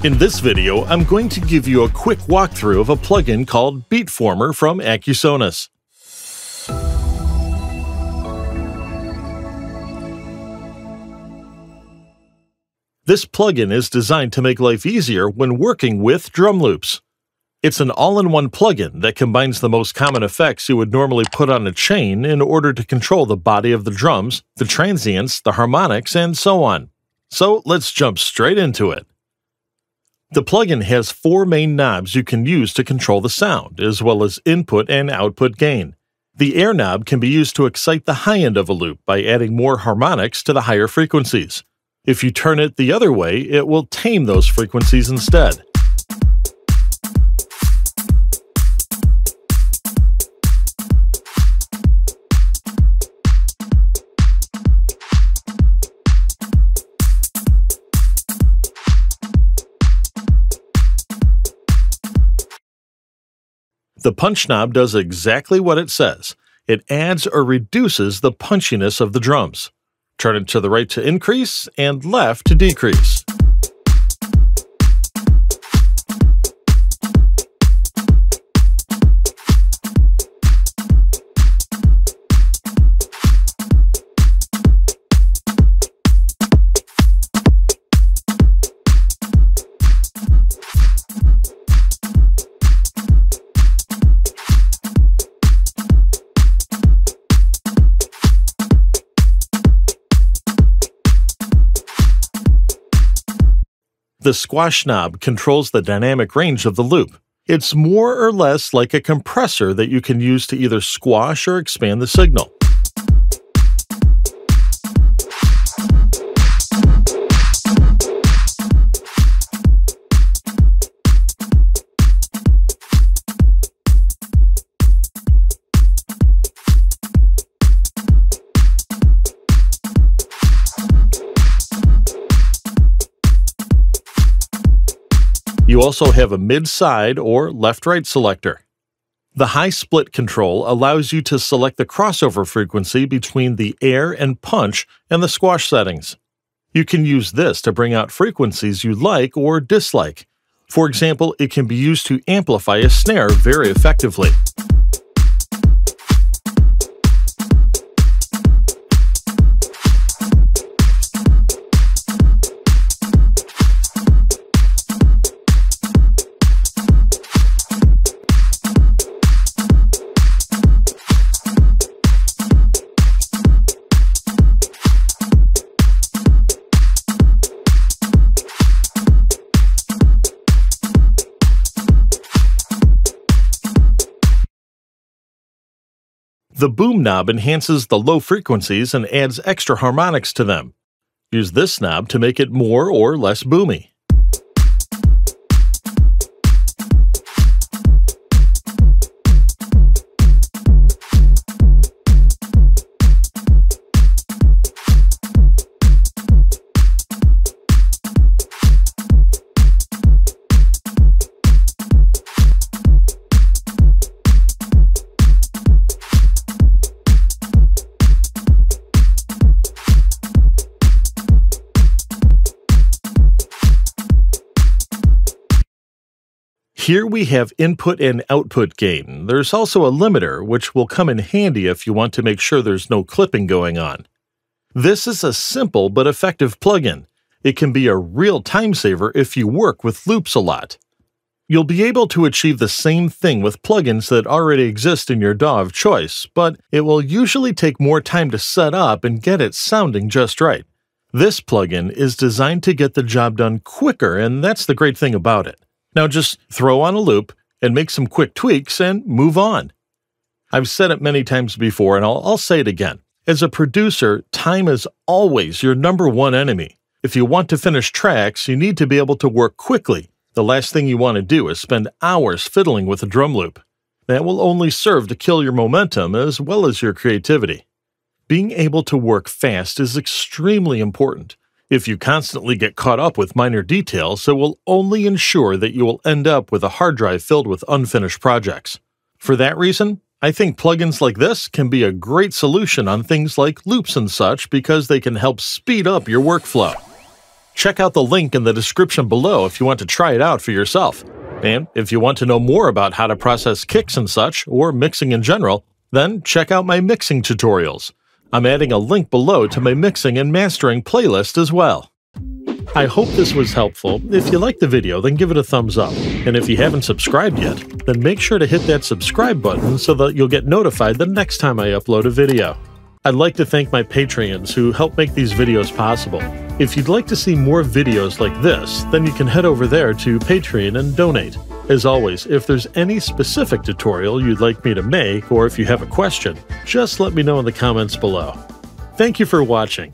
In this video, I'm going to give you a quick walkthrough of a plugin called Beatformer from Accusonus. This plugin is designed to make life easier when working with drum loops. It's an all-in-one plugin that combines the most common effects you would normally put on a chain in order to control the body of the drums, the transients, the harmonics, and so on. So let's jump straight into it. The plugin has 4 main knobs you can use to control the sound, as well as input and output gain. The air knob can be used to excite the high end of a loop by adding more harmonics to the higher frequencies. If you turn it the other way, it will tame those frequencies instead. The punch knob does exactly what it says. It adds or reduces the punchiness of the drums. Turn it to the right to increase and left to decrease. The squash knob controls the dynamic range of the loop. It's more or less like a compressor that you can use to either squash or expand the signal. You also have a mid-side or left-right selector. The high split control allows you to select the crossover frequency between the air and punch and the squash settings. You can use this to bring out frequencies you like or dislike. For example, it can be used to amplify a snare very effectively. The boom knob enhances the low frequencies and adds extra harmonics to them. Use this knob to make it more or less boomy. Here we have input and output gain. There's also a limiter, which will come in handy if you want to make sure there's no clipping going on. This is a simple but effective plugin. It can be a real time saver if you work with loops a lot. You'll be able to achieve the same thing with plugins that already exist in your DAW of choice, but it will usually take more time to set up and get it sounding just right. This plugin is designed to get the job done quicker, and that's the great thing about it. Now just throw on a loop and make some quick tweaks and move on. I've said it many times before, and I'll say it again. As a producer, time is always your #1 enemy. If you want to finish tracks, you need to be able to work quickly. The last thing you want to do is spend hours fiddling with a drum loop. That will only serve to kill your momentum as well as your creativity. Being able to work fast is extremely important. If you constantly get caught up with minor details, it will only ensure that you will end up with a hard drive filled with unfinished projects. For that reason, I think plugins like this can be a great solution on things like loops and such because they can help speed up your workflow. Check out the link in the description below if you want to try it out for yourself. And if you want to know more about how to process kicks and such, or mixing in general, then check out my mixing tutorials. I'm adding a link below to my mixing and mastering playlist as well. I hope this was helpful. If you liked the video, then give it a thumbs up. And if you haven't subscribed yet, then make sure to hit that subscribe button so that you'll get notified the next time I upload a video. I'd like to thank my Patreons who help make these videos possible. If you'd like to see more videos like this, then you can head over there to Patreon and donate. As always, if there's any specific tutorial you'd like me to make, or if you have a question, just let me know in the comments below. Thank you for watching.